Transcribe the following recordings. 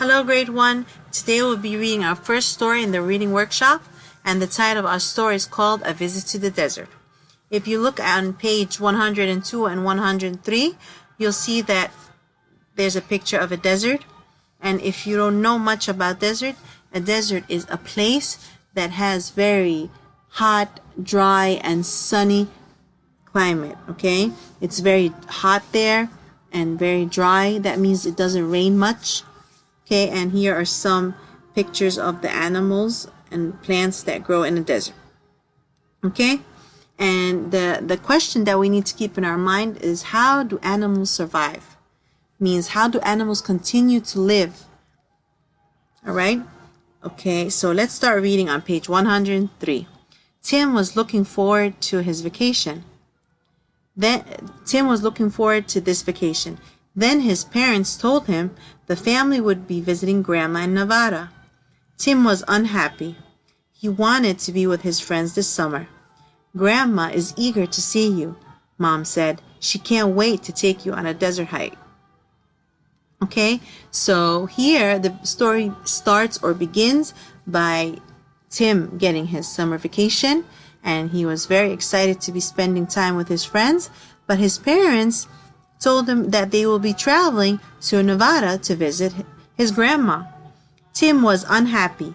Hello grade 1. Today we'll be reading our first story in the reading workshop, and the title of our story is called A Visit to the Desert. If you look on page 102 and 103, you'll see that there's a picture of a desert. And if you don't know much about desert, a desert is a place that has very hot, dry, and sunny climate, okay? It's very hot there and very dry. That means it doesn't rain much. Okay, and here are some pictures of the animals and plants that grow in the desert. Okay, and the question that we need to keep in our mind is, how do animals survive? Means, how do animals continue to live? All right, okay, so let's start reading on page 103. Tim was looking forward to his vacation. Tim was looking forward to this vacation. Then his parents told him the family would be visiting Grandma in Nevada. Tim was unhappy. He wanted to be with his friends this summer. Grandma is eager to see you, Mom said. She can't wait to take you on a desert hike. Okay, so here the story starts or begins by Tim getting his summer vacation, and he was very excited to be spending time with his friends, but his parents told him that they will be traveling to Nevada to visit his grandma. Tim was unhappy.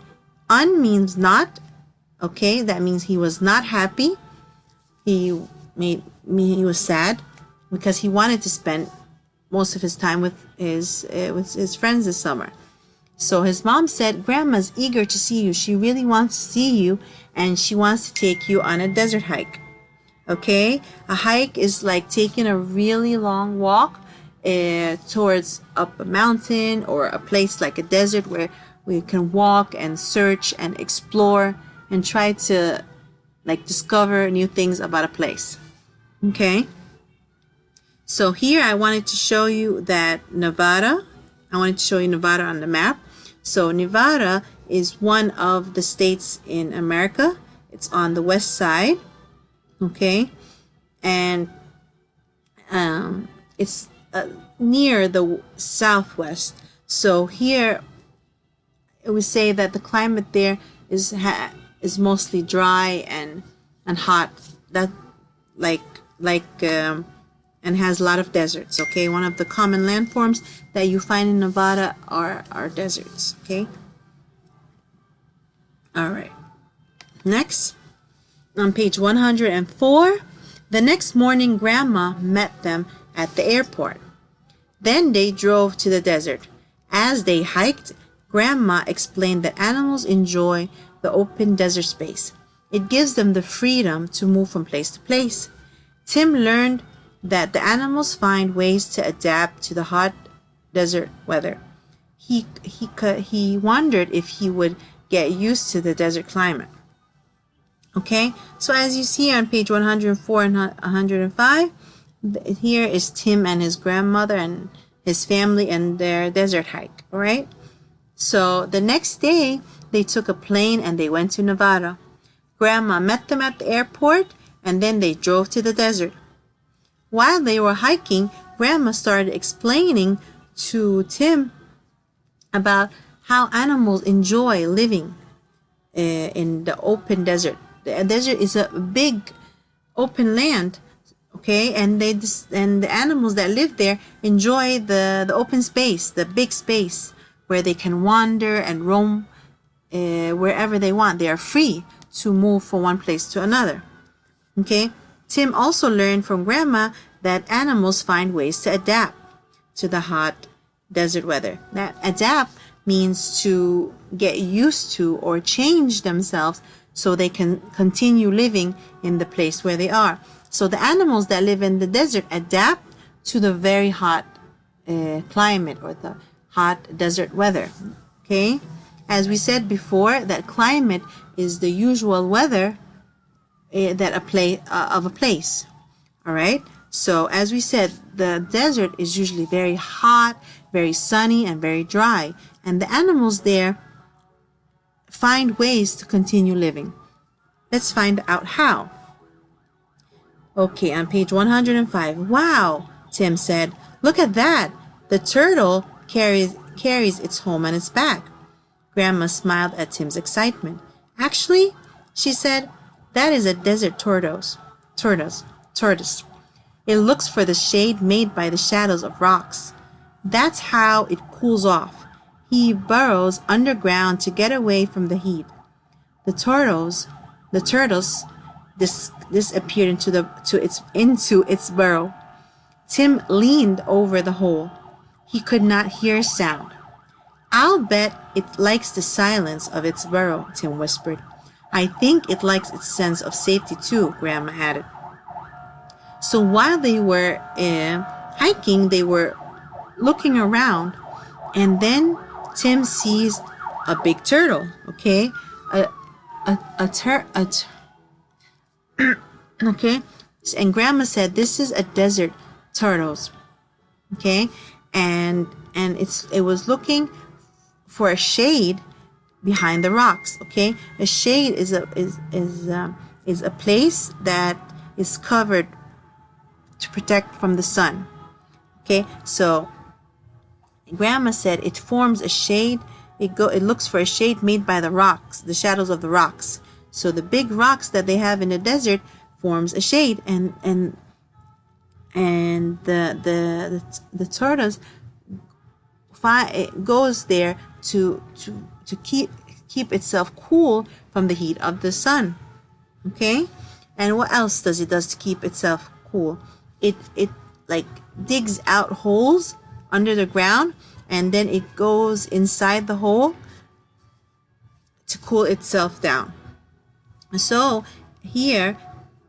Un means not, okay? That means he was not happy. He was sad because he wanted to spend most of his time with his friends this summer. So his mom said, "Grandma's eager to see you. She really wants to see you, and she wants to take you on a desert hike." Okay, a hike is like taking a really long walk towards up a mountain or a place like a desert where we can walk and search and explore and try to like discover new things about a place. Okay, so here I wanted to show you that Nevada. I wanted to show you Nevada on the map. So Nevada is one of the states in America. It's on the west side. Okay, and it's near the southwest. So here we say that the climate there is mostly dry and hot. That and has a lot of deserts. Okay, one of the common landforms that you find in Nevada are deserts. Okay, all right. Next. On page 104, the next morning Grandma met them at the airport. Then they drove to the desert. As they hiked, Grandma explained that animals enjoy the open desert space. It gives them the freedom to move from place to place. Tim learned that the animals find ways to adapt to the hot desert weather. He wondered if he would get used to the desert climate. Okay, so as you see on page 104 and 105, here is Tim and his grandmother and his family and their desert hike. All right, so the next day they took a plane and they went to Nevada. Grandma met them at the airport, and then they drove to the desert. While they were hiking, Grandma started explaining to Tim about how animals enjoy living in the open desert. The desert is a big open land, okay, and the animals that live there enjoy the open space, the big space where they can wander and roam wherever they want. They are free to move from one place to another. Okay, Tim also learned from Grandma that animals find ways to adapt to the hot desert weather. That adapt means to get used to or change themselves so they can continue living in the place where they are. So the animals that live in the desert adapt to the very hot climate or the hot desert weather. Okay, as we said before, that climate is the usual weather of a place. All right, so as we said, the desert is usually very hot, very sunny, and very dry, and the animals there find ways to continue living. Let's find out how. Okay, on page 105. Wow, Tim said. Look at that. The turtle carries carries its home on its back. Grandma smiled at Tim's excitement. Actually, she said, that is a desert tortoise. It looks for the shade made by the shadows of rocks. That's how it cools off. He burrows underground to get away from the heat. The turtles disappeared into its burrow. Tim leaned over the hole. He could not hear a sound. I'll bet it likes the silence of its burrow, Tim whispered. I think it likes its sense of safety too, Grandma added. So while they were hiking, they were looking around, and then Tim sees a big turtle, okay? Okay? And Grandma said, this is a desert turtles, okay? And it was looking for a shade behind the rocks, okay? A shade is a place that is covered to protect from the sun, okay? So Grandma said it forms a shade. It looks for a shade made by the rocks, the shadows of the rocks. So the big rocks that they have in the desert forms a shade, and the tortoise goes there to keep itself cool from the heat of the sun. Okay, and what else does it to keep itself cool? It like digs out holes under the ground, and then it goes inside the hole to cool itself down. So here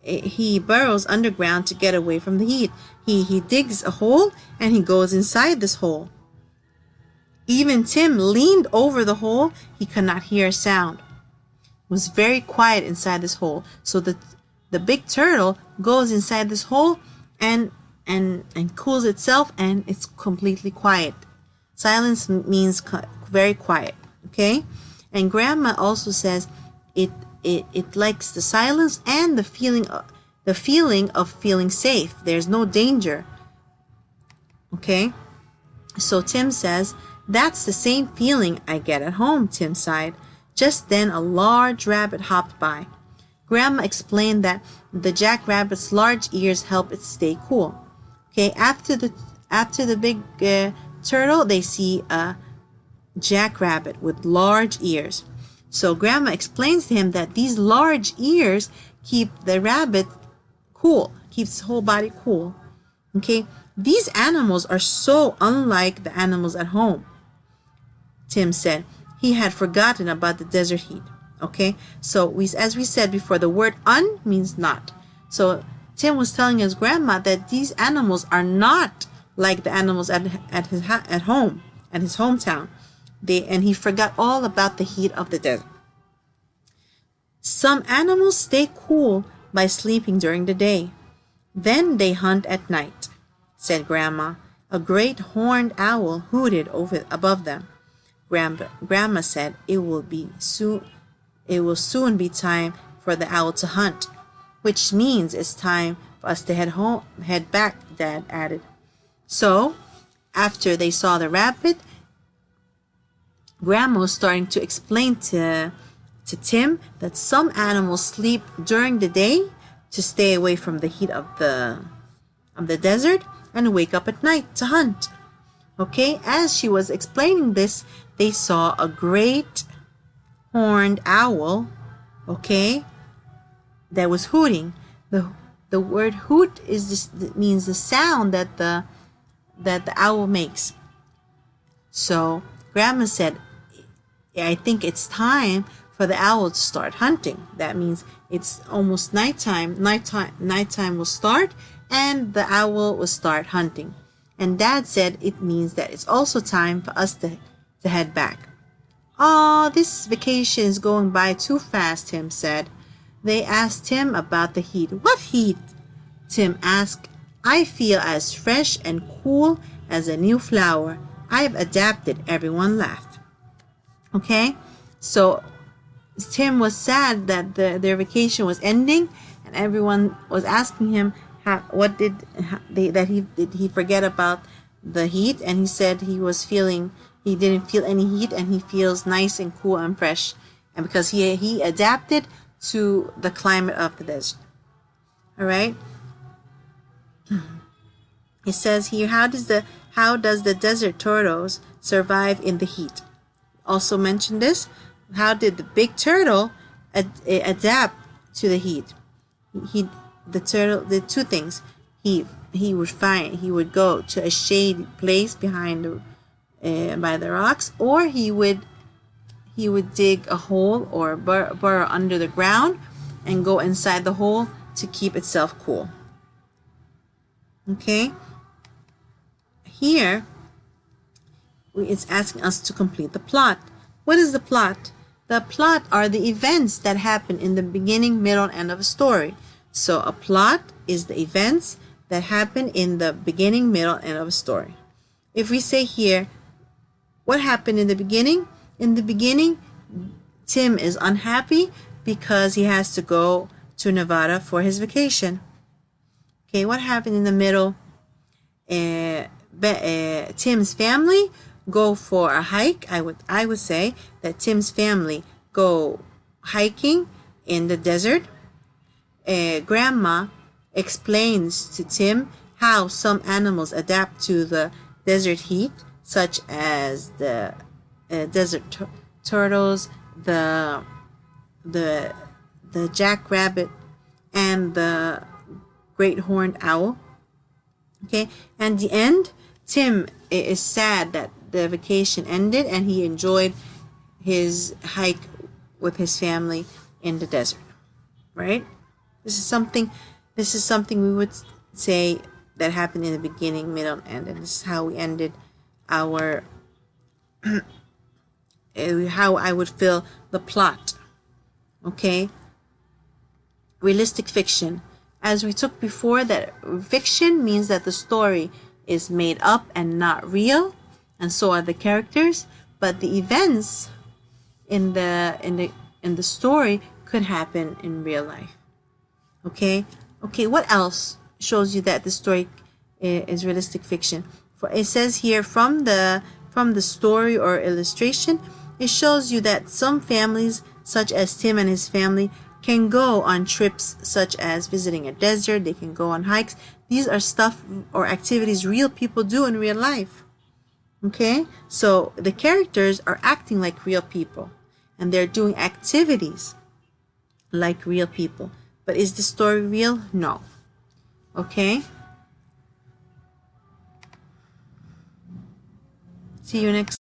he burrows underground to get away from the heat. He digs a hole and he goes inside this hole. Even Tim leaned over the hole. He could not hear a sound. It was very quiet inside this hole. So the big turtle goes inside this hole and cools itself, and it's completely quiet. Silence means very quiet, okay? And Grandma also says it likes the silence and the feeling of feeling safe. There's no danger, okay? So Tim says, that's the same feeling I get at home, Tim sighed. Just then a large rabbit hopped by. Grandma explained that the jackrabbit's large ears help it stay cool. Okay, after the big turtle, they see a jackrabbit with large ears. So Grandma explains to him that these large ears keep the rabbit cool, keeps his whole body cool. Okay, these animals are so unlike the animals at home, Tim said. He had forgotten about the desert heat. Okay, so as we said before, the word "un" means not. So Tim was telling his grandma that these animals are not like the animals at home, at his hometown. And he forgot all about the heat of the desert. Some animals stay cool by sleeping during the day. Then they hunt at night, said Grandma. A great horned owl hooted above them. Grandma said it will soon be time for the owl to hunt, which means it's time for us to head back, Dad added. So, after they saw the rabbit, Grandma was starting to explain to Tim that some animals sleep during the day to stay away from the heat of the desert and wake up at night to hunt. Okay, as she was explaining this, they saw a great horned owl, okay, that was hooting. The word hoot means the sound that the owl makes. So Grandma said, I think it's time for the owl to start hunting. That means it's almost nighttime. Nighttime will start and the owl will start hunting. And Dad said it means that it's also time for us to head back. "Oh, this vacation is going by too fast," Tim said. They asked Tim about the heat. "What heat?" Tim asked. "I feel as fresh and cool as a new flower. I've adapted," everyone laughed. Okay, so Tim was sad that their vacation was ending, and everyone was asking him did he forget about the heat, and he said he He didn't feel any heat, and he feels nice and cool and fresh. And because he adapted to the climate of the desert. All right. It says here, how does the desert tortoise survive in the heat? Also mentioned this. How did the big turtle adapt to the heat? The turtle did two things. He would go to a shady place behind by the rocks, or he would dig a hole or burrow under the ground and go inside the hole to keep itself cool. Okay. Here, it's asking us to complete the plot. What is the plot? The plot are the events that happen in the beginning, middle, and end of a story. So a plot is the events that happen in the beginning, middle, and end of a story. If we say here, what happened in the beginning? In the beginning, Tim is unhappy because he has to go to Nevada for his vacation. Okay, what happened in the middle? Tim's family go for a hike. I would say that Tim's family go hiking in the desert. Grandma explains to Tim how some animals adapt to the desert heat, such as the desert turtles, the jackrabbit, and the great horned owl. Okay, and the end, Tim is sad that the vacation ended and he enjoyed his hike with his family in the desert. Right? This is something we would say that happened in the beginning, middle, and end, and this is how we ended our how I would fill the plot. Okay? Realistic fiction. As we took before, that fiction means that the story is made up and not real, and so are the characters, but the events in the story could happen in real life. Okay? Okay, what else shows you that the story is realistic fiction? It says here, from the story or illustration, it shows you that some families, such as Tim and his family, can go on trips such as visiting a desert. They can go on hikes. These are stuff or activities real people do in real life. Okay? So the characters are acting like real people, and they're doing activities like real people. But is the story real? No. Okay? See you next